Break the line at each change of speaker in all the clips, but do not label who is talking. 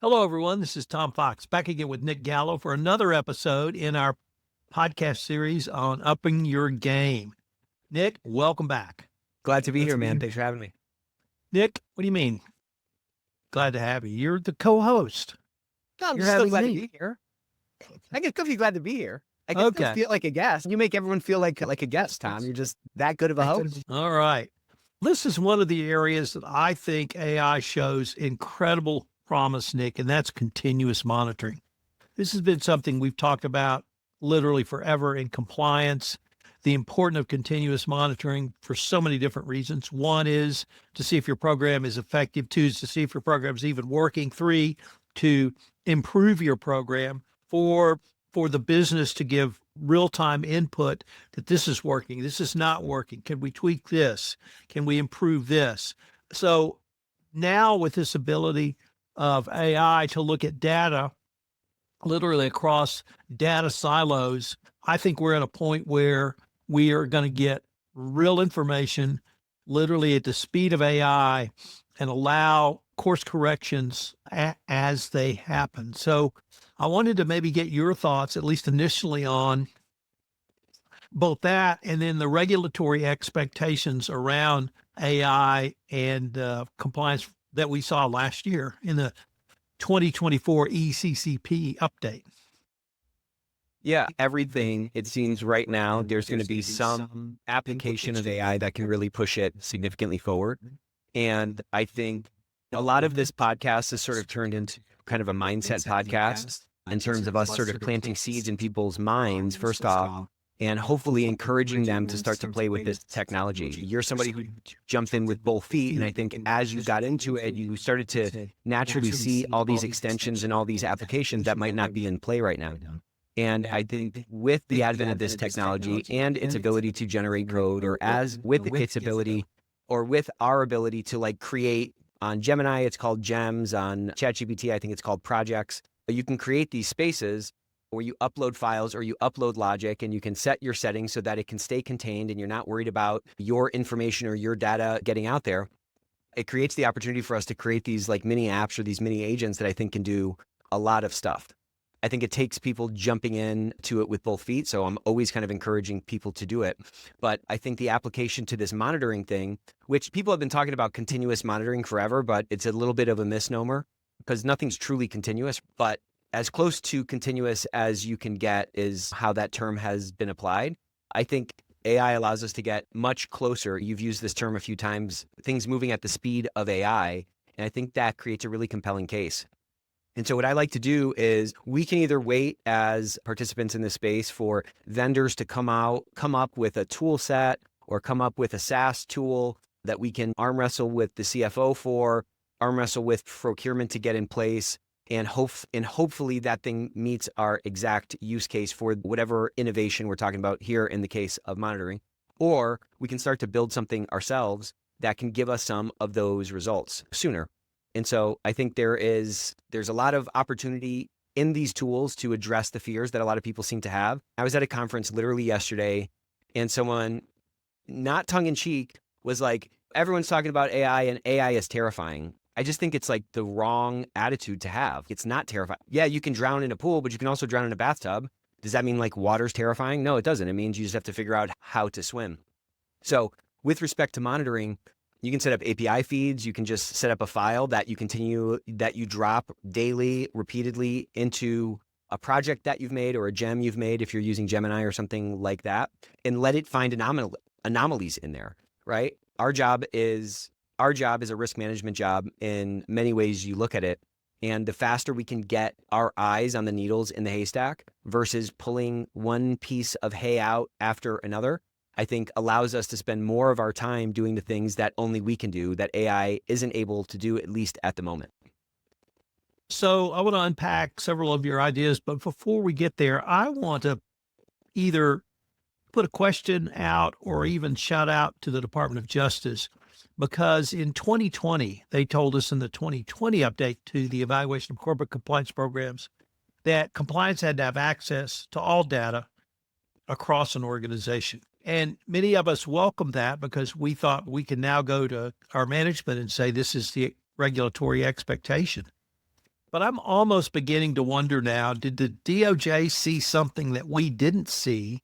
Hello, everyone. This is Tom Fox back again with Nick Gallo for another episode in our podcast series on upping your game. Nick, welcome back.
Glad to be here, man. Thanks for having me.
Nick, what do you mean? Glad to have you. You're the co-host.
No, I'm
You're
just so
having
glad
me.
to be here. I get feel glad to be here. I can
Okay.
still feel like a guest. You make everyone feel like a guest, Tom. You're just that good of a host.
All right. This is one of the areas that I think AI shows incredible promise, Nick, and that's continuous monitoring. This has been something we've talked about literally forever in compliance, the importance of continuous monitoring for so many different reasons. One is to see if your program is effective. Two is to see if your program is even working. Three, to improve your program. Four, for the business to give real-time input that this is working, this is not working. Can we tweak this? Can we improve this? So now with this ability of AI to look at data literally across data silos, I think we're at a point where we are going to get real information literally at the speed of AI and allow course corrections as they happen. So I wanted to maybe get your thoughts, at least initially, on both that and then the regulatory expectations around AI and compliance that we saw last year in the 2024 ECCP update.
Yeah, everything, it seems right now, there's going to be some application of AI that can really push it significantly forward. And I think a lot of this podcast has sort of turned into kind of a mindset podcast in terms of us sort of planting seeds in people's minds, first off, and hopefully encouraging them to start to play with this technology. You're somebody who jumped in with both feet. And I think as you got into it, you started to naturally see all these extensions and all these applications that might not be in play right now. And I think with the advent of this technology and its ability to generate code, or as with its ability, or with our ability to like create on Gemini, it's called gems. On ChatGPT, I think it's called projects. You can create these spaces where you upload files or you upload logic, and you can set your settings so that it can stay contained and you're not worried about your information or your data getting out there. It creates the opportunity for us to create these like mini apps or these mini agents that I think can do a lot of stuff. I think it takes people jumping in to it with both feet. So I'm always kind of encouraging people to do it. But I think the application to this monitoring thing, which people have been talking about continuous monitoring forever, but it's a little bit of a misnomer because nothing's truly continuous. But as close to continuous as you can get is how that term has been applied. I think AI allows us to get much closer. You've used this term a few times, things moving at the speed of AI. And I think that creates a really compelling case. And so what I like to do is we can either wait as participants in this space for vendors to come up with a tool set or come up with a SaaS tool that we can arm wrestle with the CFO for, arm wrestle with procurement to get in place, and hopefully that thing meets our exact use case for whatever innovation we're talking about here in the case of monitoring. Or we can start to build something ourselves that can give us some of those results sooner. And so I think there's a lot of opportunity in these tools to address the fears that a lot of people seem to have. I was at a conference literally yesterday, and someone, not tongue in cheek, was like, everyone's talking about AI and AI is terrifying. I just think it's like the wrong attitude to have. It's not terrifying. Yeah, you can drown in a pool, but you can also drown in a bathtub. Does that mean like water's terrifying? No, it doesn't. It means you just have to figure out how to swim. So with respect to monitoring, you can set up API feeds. You can just set up a file that you drop daily, repeatedly into a project that you've made or a gem you've made if you're using Gemini or something like that, and let it find anomalies in there, right? Our job is a risk management job in many ways you look at it. And the faster we can get our eyes on the needles in the haystack versus pulling one piece of hay out after another, I think allows us to spend more of our time doing the things that only we can do, that AI isn't able to do, at least at the moment.
So I want to unpack several of your ideas, but before we get there, I want to either put a question out or even shout out to the Department of Justice, because in 2020, they told us in the 2020 update to the evaluation of corporate compliance programs that compliance had to have access to all data across an organization. And many of us welcomed that because we thought we can now go to our management and say, this is the regulatory expectation. But I'm almost beginning to wonder now, did the DOJ see something that we didn't see?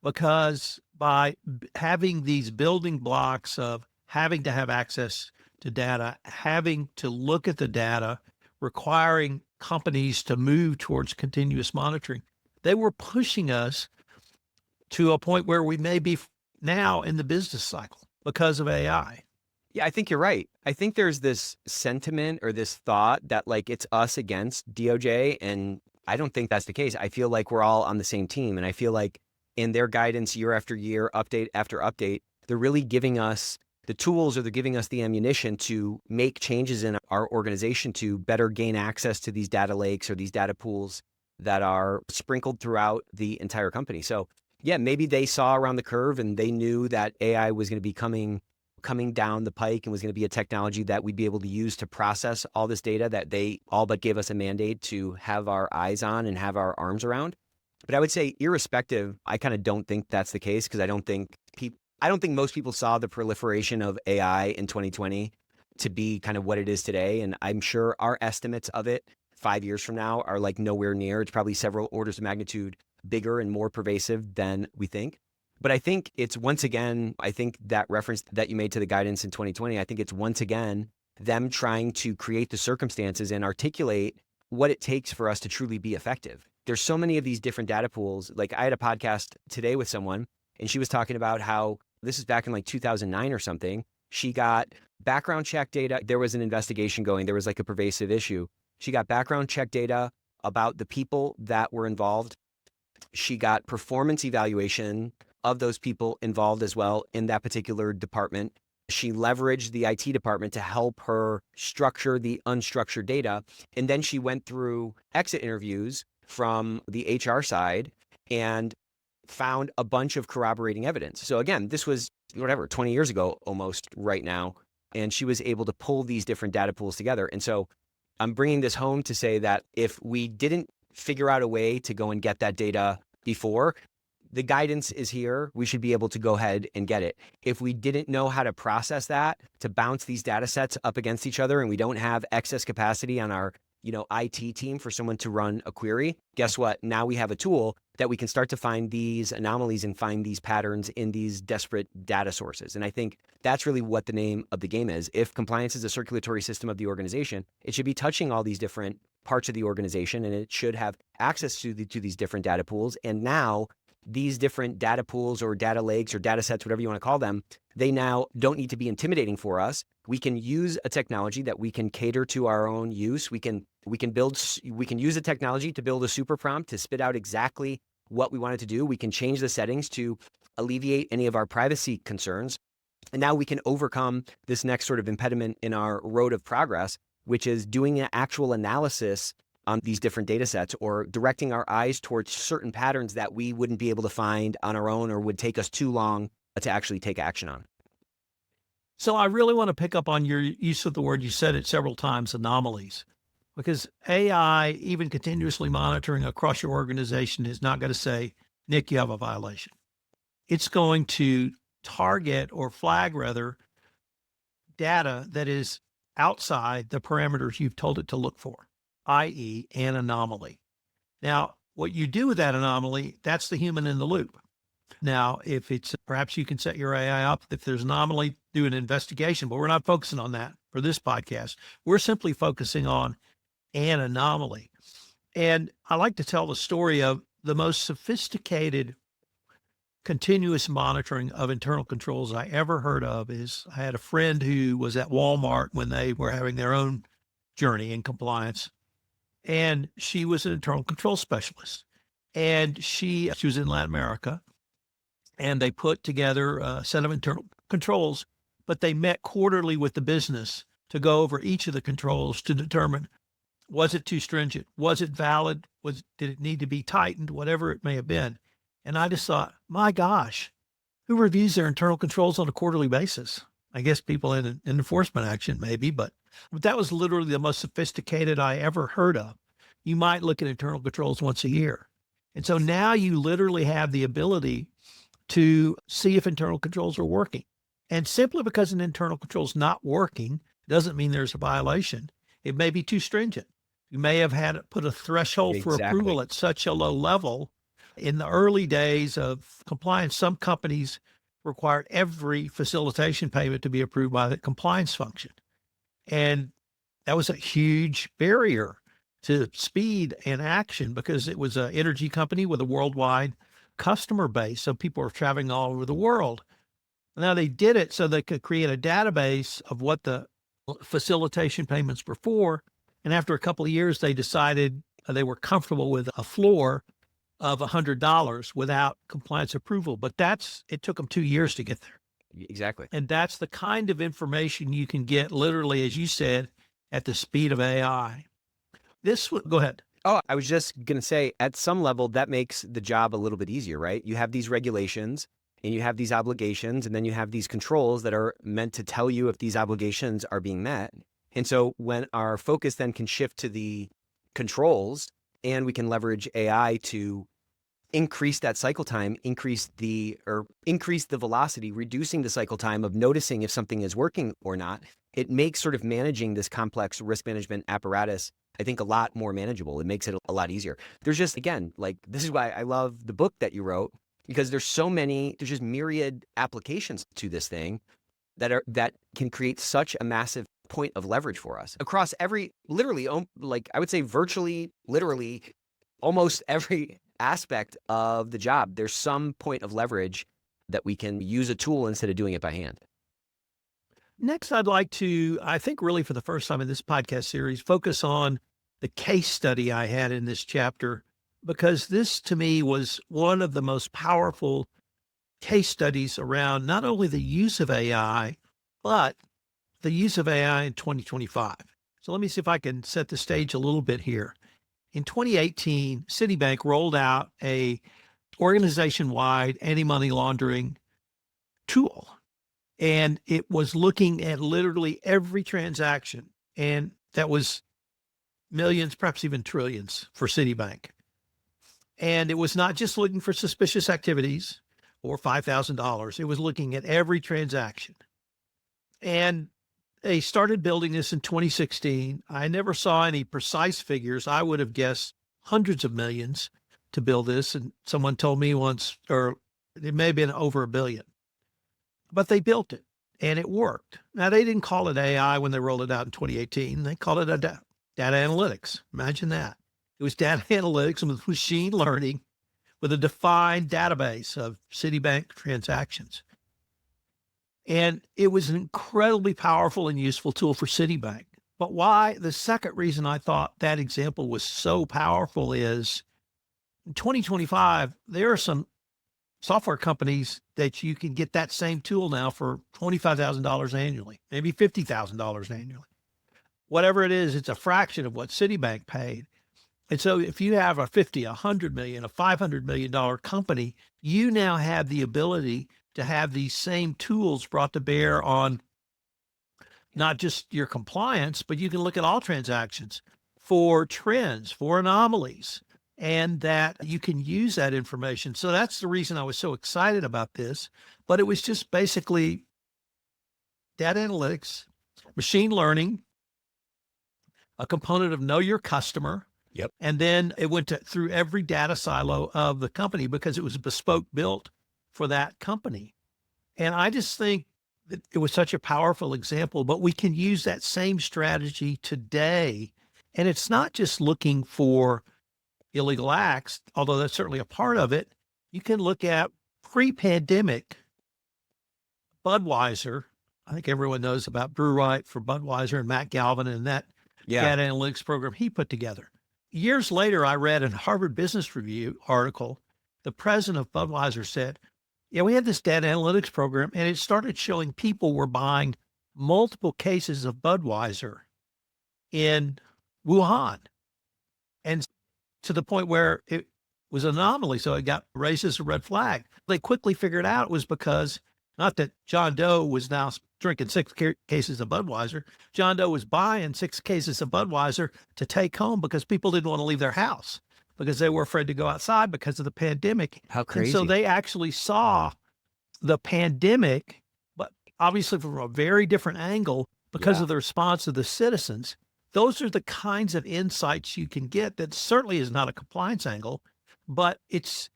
Because by having these building blocks of having to have access to data, having to look at the data, requiring companies to move towards continuous monitoring, they were pushing us to a point where we may be now in the business cycle because of AI.
Yeah, I think you're right. I think there's this sentiment or this thought that like it's us against DOJ, and I don't think that's the case. I feel like we're all on the same team, and I feel like in their guidance year after year, update after update, they're really giving us the tools, or they're giving us the ammunition to make changes in our organization to better gain access to these data lakes or these data pools that are sprinkled throughout the entire company. So yeah, maybe they saw around the curve and they knew that AI was going to be coming down the pike and was going to be a technology that we'd be able to use to process all this data that they all but gave us a mandate to have our eyes on and have our arms around. But I would say irrespective, I kind of don't think that's the case, because I don't think most people saw the proliferation of AI in 2020 to be kind of what it is today. And I'm sure our estimates of it 5 years from now are like nowhere near. It's probably several orders of magnitude bigger and more pervasive than we think. But I think it's once again, I think that reference that you made to the guidance in 2020, I think it's once again them trying to create the circumstances and articulate what it takes for us to truly be effective. There's so many of these different data pools. Like I had a podcast today with someone, and she was talking about how this is back in like 2009 or something. She got background check data. There was an investigation going. There was like a pervasive issue. She got background check data about the people that were involved. She got performance evaluation of those people involved as well in that particular department. She leveraged the IT department to help her structure the unstructured data. And then she went through exit interviews from the HR side and found a bunch of corroborating evidence. So again, this was 20 years ago almost right now. And she was able to pull these different data pools together. And so I'm bringing this home to say that if we didn't figure out a way to go and get that data before, the guidance is here. We should be able to go ahead and get it. If we didn't know how to process that, to bounce these data sets up against each other, and we don't have excess capacity on our IT team for someone to run a query, guess what? Now we have a tool that we can start to find these anomalies and find these patterns in these desperate data sources. And I think that's really what the name of the game is. If compliance is a circulatory system of the organization, it should be touching all these different parts of the organization, and it should have access to these different data pools. And now these different data pools or data lakes or data sets, whatever you want to call them, they now don't need to be intimidating for us. We can use a technology that we can cater to our own use. We can use a technology to build a super prompt to spit out exactly what we want it to do. We can change the settings to alleviate any of our privacy concerns. And now we can overcome this next sort of impediment in our road of progress, which is doing an actual analysis on these different data sets, or directing our eyes towards certain patterns that we wouldn't be able to find on our own or would take us too long to actually take action on.
So I really want to pick up on your use of the word, you said it several times, anomalies, because AI, even continuously monitoring across your organization, is not going to say, Nick, you have a violation. It's going to target or flag rather data that is outside the parameters you've told it to look for, i.e. an anomaly. Now, what you do with that anomaly, that's the human in the loop. Now, if it's, perhaps you can set your AI up, if there's an anomaly, do an investigation, but we're not focusing on that for this podcast. We're simply focusing on an anomaly. And I like to tell the story of the most sophisticated continuous monitoring of internal controls I ever heard of. Is I had a friend who was at Walmart when they were having their own journey in compliance, and she was an internal control specialist. And she was in Latin America, and they put together a set of internal controls, but they met quarterly with the business to go over each of the controls to determine, was it too stringent? Was it valid? Did it need to be tightened? Whatever it may have been. And I just thought, my gosh, who reviews their internal controls on a quarterly basis? I guess people in an enforcement action maybe, but that was literally the most sophisticated I ever heard of. You might look at internal controls once a year. And so now you literally have the ability to see if internal controls are working. And simply because an internal control is not working doesn't mean there's a violation. It may be too stringent. You may have had it put a threshold for
Exactly.
approval at such a low level. In the early days of compliance, some companies required every facilitation payment to be approved by the compliance function. And that was a huge barrier to speed and action because it was an energy company with a worldwide customer base. So people were traveling all over the world. Now they did it so they could create a database of what the facilitation payments were for. And after a couple of years, they decided they were comfortable with a floor of $100 without compliance approval. But it took them 2 years to get there.
Exactly.
And that's the kind of information you can get literally, as you said, at the speed of AI. Go ahead.
Oh, I was just going to say, at some level, that makes the job a little bit easier, right? You have these regulations and you have these obligations, and then you have these controls that are meant to tell you if these obligations are being met. And so when our focus then can shift to the controls, and we can leverage AI to increase that cycle time, increase the velocity, reducing the cycle time of noticing if something is working or not, it makes sort of managing this complex risk management apparatus, I think, a lot more manageable. It makes it a lot easier. There's just, again, like, this is why I love the book that you wrote, because there's just myriad applications to this thing that can create such a massive point of leverage for us across literally, like, I would say virtually, literally, almost every aspect of the job. There's some point of leverage that we can use a tool instead of doing it by hand.
Next, I'd like to, I think really for the first time in this podcast series, focus on the case study I had in this chapter, because this to me was one of the most powerful case studies around not only the use of AI, but the use of AI in 2025. So let me see if I can set the stage a little bit here. In 2018, Citibank rolled out a organization-wide anti-money laundering tool, and it was looking at literally every transaction, and that was millions, perhaps even trillions for Citibank. And it was not just looking for suspicious activities or $5,000. It was looking at every transaction. And they started building this in 2016. I never saw any precise figures. I would have guessed hundreds of millions to build this. And someone told me once, or it may have been over $1 billion. But they built it and it worked. Now, they didn't call it AI when they rolled it out in 2018. They called it data analytics. Imagine that. It was data analytics with machine learning with a defined database of Citibank transactions. And it was an incredibly powerful and useful tool for Citibank. But why? The second reason I thought that example was so powerful is in 2025, there are some software companies that you can get that same tool now for $25,000 annually, maybe $50,000 annually. Whatever it is, it's a fraction of what Citibank paid. And so if you have a $50, $100 million, a $500 million company, you now have the ability to have these same tools brought to bear on not just your compliance, but you can look at all transactions for trends, for anomalies, and that you can use that information. So that's the reason I was so excited about this. But it was just basically data analytics, machine learning, a component of know your customer.
Yep.
And then it went through every data silo of the company because it was bespoke built for that company. And I just think that it was such a powerful example, but we can use that same strategy today. And it's not just looking for illegal acts, although that's certainly a part of it. You can look at pre-pandemic Budweiser. I think everyone knows about Brew Right for Budweiser and Matt Galvin and that data analytics program he put together. Years later, I read in a Harvard Business Review article, the president of Budweiser said, yeah, we had this data analytics program and it started showing people were buying multiple cases of Budweiser in Wuhan. And to the point where it was an anomaly. So it got raised as a red flag. They quickly figured out it was because not that John Doe was now drinking 6 cases of Budweiser. John Doe was buying 6 cases of Budweiser to take home because people didn't want to leave their house because they were afraid to go outside because of the pandemic.
How crazy.
And so they actually saw the pandemic, but obviously from a very different angle because of the response of the citizens. those are the kinds of insights you can get that certainly is not a compliance angle, but it's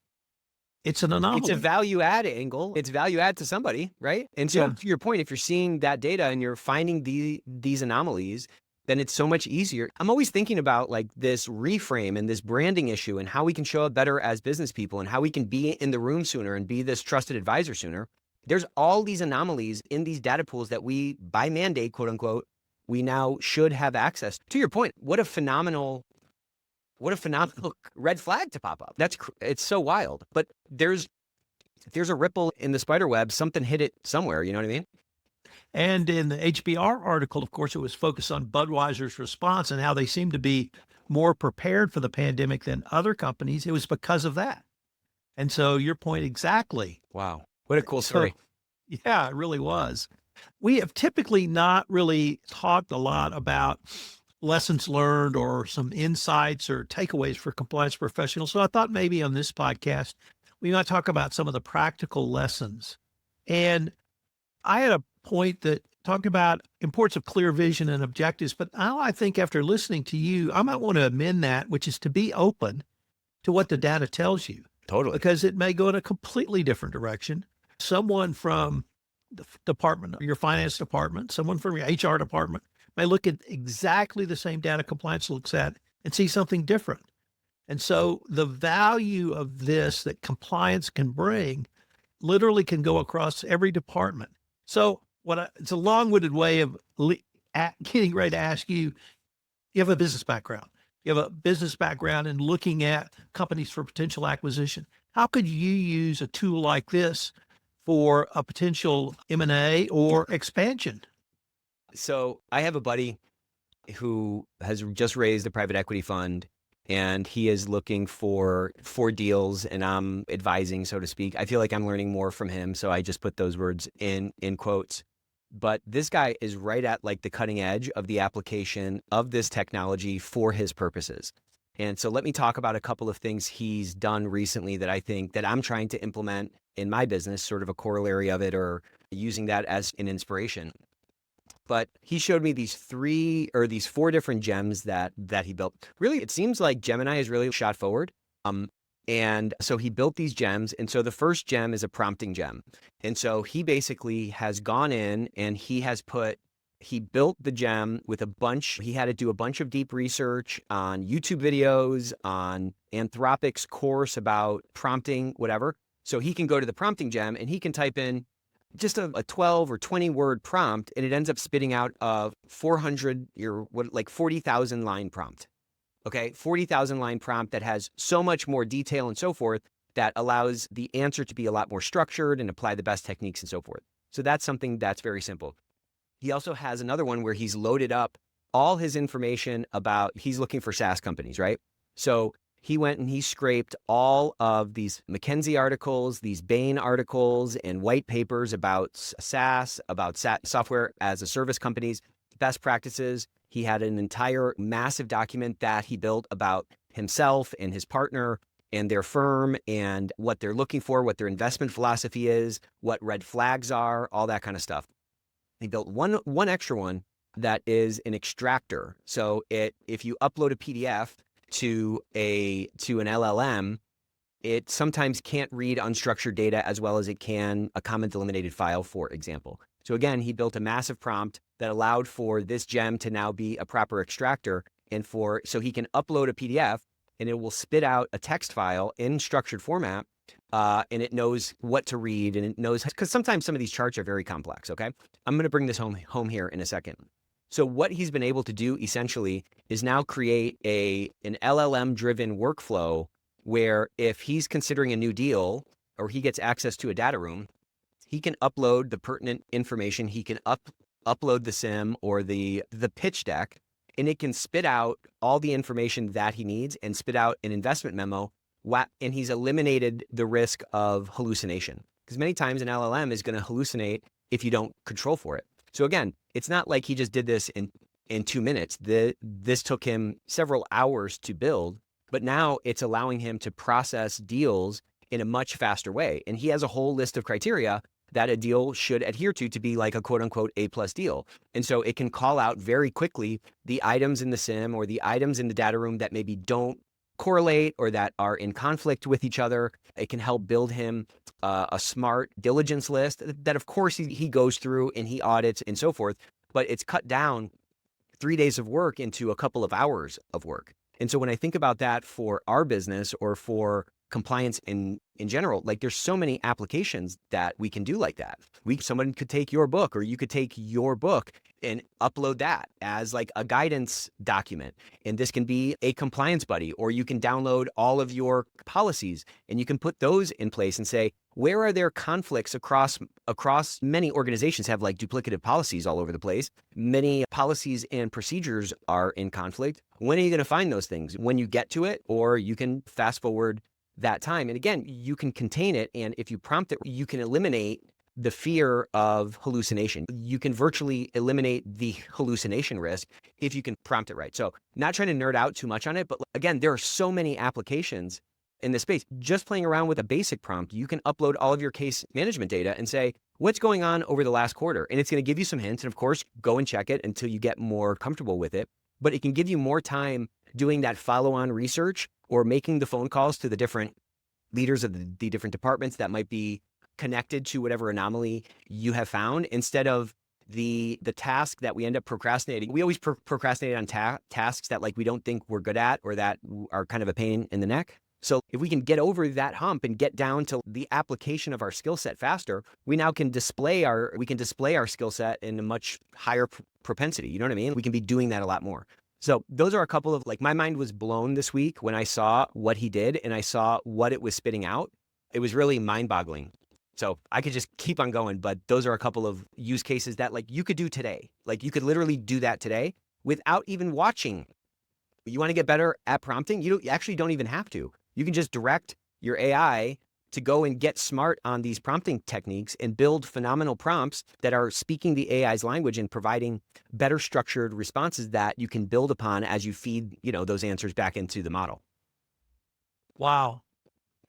an anomaly.
It's a value add angle. It's value add to somebody, right? And so to your point, if you're seeing that data and you're finding these anomalies, then it's so much easier. I'm always thinking about like this reframe and this branding issue and how we can show up better as business people and how we can be in the room sooner and be this trusted advisor sooner. There's all these anomalies in these data pools that we, by mandate, quote unquote, we now should have access. To your point, what a phenomenal red flag to pop up. It's so wild. But there's a ripple in the spider web. Something hit it somewhere. You know what I mean?
And in the HBR article, of course, it was focused on Budweiser's response and how they seem to be more prepared for the pandemic than other companies. It was because of that. And so your point exactly.
Wow. What a cool story.
Yeah, it really was. We have typically not really talked a lot about lessons learned or some insights or takeaways for compliance professionals. So I thought maybe on this podcast, we might talk about some of the practical lessons. And I had a point that talked about importance of clear vision and objectives, but now I think after listening to you, I might want to amend that, which is to be open to what the data tells you.
Totally.
Because it may go in a completely different direction. Someone from the department, your finance department, someone from your HR department may look at exactly the same data compliance looks at and see something different. And so the value of this that compliance can bring literally can go across every department. So it's a long-winded way of getting ready to ask you, you have a business background. You have a business background in looking at companies for potential acquisition. How could you use a tool like this for a potential M&A or expansion?
So I have a buddy who has just raised a private equity fund and he is looking for deals and I'm advising, so to speak. I feel like I'm learning more from him. So I just put those words in quotes. But this guy is right at like the cutting edge of the application of this technology for his purposes. And so let me talk about a couple of things he's done recently that I think that I'm trying to implement in my business, sort of a corollary of it or using that as an inspiration. But he showed me these 4 different gems that he built. Really, it seems like Gemini has really shot forward. And so he built these gems. And so the first gem is a prompting gem. And so he basically has gone in and he built the gem with he had to do a bunch of deep research on YouTube videos, on Anthropic's course about prompting, whatever. So he can go to the prompting gem and he can type in just a 12 or 20 word prompt and it ends up spitting out a 40,000 line prompt. Okay, 40,000 line prompt that has so much more detail and so forth that allows the answer to be a lot more structured and apply the best techniques and so forth. So that's something that's very simple. He also has another one where he's loaded up all his information he's looking for SaaS companies, right? So he went and he scraped all of these McKinsey articles, these Bain articles and white papers about SaaS, about software as a service companies, best practices. He had an entire massive document that he built about himself and his partner and their firm and what they're looking for, what their investment philosophy is, what red flags are, all that kind of stuff. He built one extra one that is an extractor. So if you upload a PDF to an LLM, it sometimes can't read unstructured data as well as it can a comment delimited file, for example. So again, he built a massive prompt that allowed for this gem to now be a proper extractor so he can upload a PDF and it will spit out a text file in structured format and it knows what to read and it knows, because sometimes some of these charts are very complex, okay? I'm going to bring this home here in a second. So what he's been able to do essentially is now create an LLM-driven workflow where if he's considering a new deal or he gets access to a data room, he can upload the pertinent information. He can upload the SIM or the pitch deck, and it can spit out all the information that he needs and spit out an investment memo. And he's eliminated the risk of hallucination, because many times an LLM is going to hallucinate if you don't control for it. So again, it's not like he just did this in 2 minutes. This took him several hours to build, but now it's allowing him to process deals in a much faster way. And he has a whole list of criteria that a deal should adhere to be like a quote unquote A+ deal. And so it can call out very quickly the items in the SIM or the items in the data room that maybe don't correlate or that are in conflict with each other. It can help build him a smart diligence list that of course he goes through and he audits and so forth, but it's cut down 3 days of work into a couple of hours of work. And so when I think about that for our business or for compliance in general, like there's so many applications that we can do like that. Someone could take your book, or you could take your book and upload that as like a guidance document. And this can be a compliance buddy, or you can download all of your policies and you can put those in place and say, where are there conflicts across many organizations have like duplicative policies all over the place. Many policies and procedures are in conflict. When are you going to find those things? When you get to it, or you can fast forward that time. And again, you can contain it. And if you prompt it, you can eliminate the fear of hallucination. You can virtually eliminate the hallucination risk if you can prompt it right. So not trying to nerd out too much on it, but again, there are so many applications in this space. Just playing around with a basic prompt, you can upload all of your case management data and say, what's going on over the last quarter? And it's going to give you some hints. And of course, go and check it until you get more comfortable with it. But it can give you more time doing that follow-on research or making the phone calls to the different leaders of the different departments that might be connected to whatever anomaly you have found, instead of the task that we end up procrastinating. We always procrastinate on tasks that like we don't think we're good at or that are kind of a pain in the neck. So if we can get over that hump and get down to the application of our skill set faster, we now can display our skill set in a much higher propensity. You know what I mean? We can be doing that a lot more. So those are a couple of, like, my mind was blown this week when I saw what he did and I saw what it was spitting out. It was really mind-boggling. So I could just keep on going, but those are a couple of use cases that like you could do today. Like you could literally do that today without even watching. You want to get better at prompting? You actually don't even have to. You can just direct your AI to go and get smart on these prompting techniques and build phenomenal prompts that are speaking the AI's language and providing better structured responses that you can build upon as you feed, those answers back into the model.
Wow.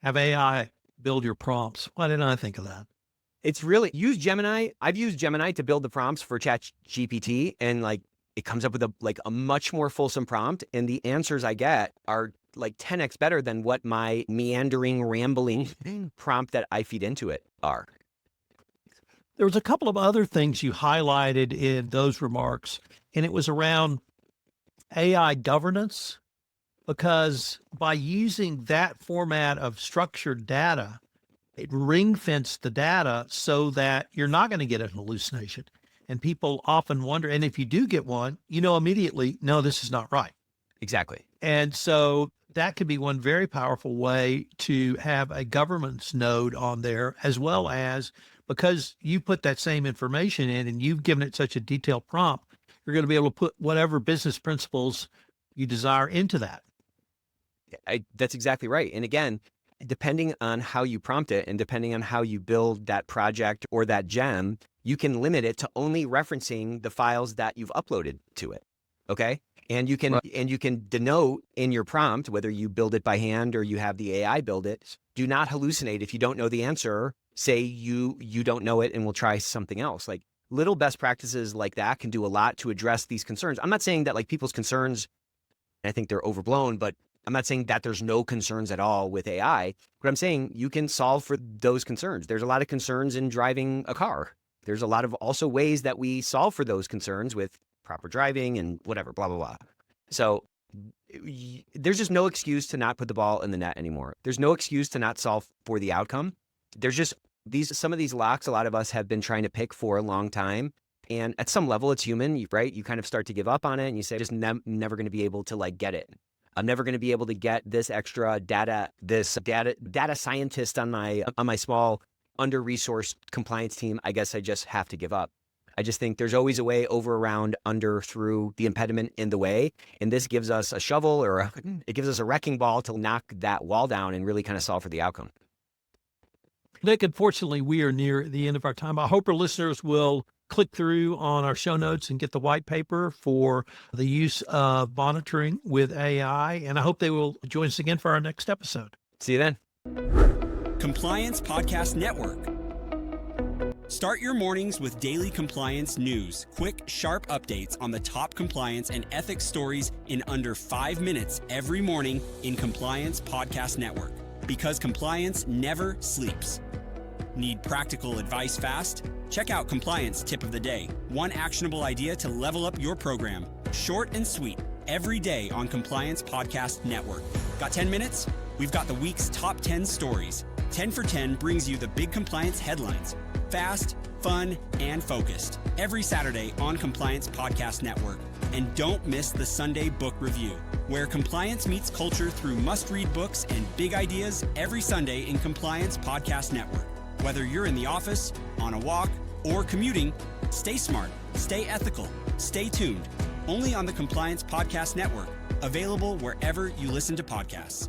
Have AI build your prompts. Why didn't I think of that?
It's really, use Gemini. I've used Gemini to build the prompts for ChatGPT, and like it comes up with a much more fulsome prompt, and the answers I get are like 10x better than what my meandering, rambling prompt that I feed into it are.
There was a couple of other things you highlighted in those remarks, and it was around AI governance, because by using that format of structured data, it ring-fenced the data so that you're not going to get a hallucination. And people often wonder, and if you do get one, immediately, no, this is not right.
Exactly.
And so that could be one very powerful way to have a governance node on there, as well as, because you put that same information in and you've given it such a detailed prompt, you're going to be able to put whatever business principles you desire into that.
That's exactly right. And again, depending on how you prompt it and depending on how you build that project or that gem, you can limit it to only referencing the files that you've uploaded to it. Okay. And you can denote in your prompt, whether you build it by hand or you have the AI build it, do not hallucinate. If you don't know the answer, say you don't know it and we'll try something else. Like little best practices like that can do a lot to address these concerns. I'm not saying that like people's concerns, I think they're overblown, but I'm not saying that there's no concerns at all with AI, but I'm saying you can solve for those concerns. There's a lot of concerns in driving a car. There's a lot of also ways that we solve for those concerns with proper driving and whatever, blah, blah, blah. So there's just no excuse to not put the ball in the net anymore. There's no excuse to not solve for the outcome. There's just some of these locks a lot of us have been trying to pick for a long time. And at some level, it's human, right? You kind of start to give up on it and you say, just never going to be able to like get it. I'm never going to be able to get this extra data scientist on my small under-resourced compliance team. I guess I just have to give up. I just think there's always a way over, around, under, through the impediment in the way. And this gives us a shovel it gives us a wrecking ball to knock that wall down and really kind of solve for the outcome.
Nick, unfortunately, we are near the end of our time. I hope our listeners will click through on our show notes and get the white paper for the use of monitoring with AI. And I hope they will join us again for our next episode.
See you then.
Compliance Podcast Network. Start your mornings with daily compliance news, quick, sharp updates on the top compliance and ethics stories in under 5 minutes every morning in Compliance Podcast Network. Because compliance never sleeps. Need practical advice fast? Check out Compliance Tip of the Day. One actionable idea to level up your program. Short and sweet, every day on Compliance Podcast Network. Got 10 minutes? We've got the week's top 10 stories. 10 for 10 brings you the big compliance headlines. Fast, fun, and focused. Every Saturday on Compliance Podcast Network. And don't miss the Sunday Book Review, where compliance meets culture through must-read books and big ideas every Sunday in Compliance Podcast Network. Whether you're in the office, on a walk, or commuting, stay smart, stay ethical, stay tuned. Only on the Compliance Podcast Network. Available wherever you listen to podcasts.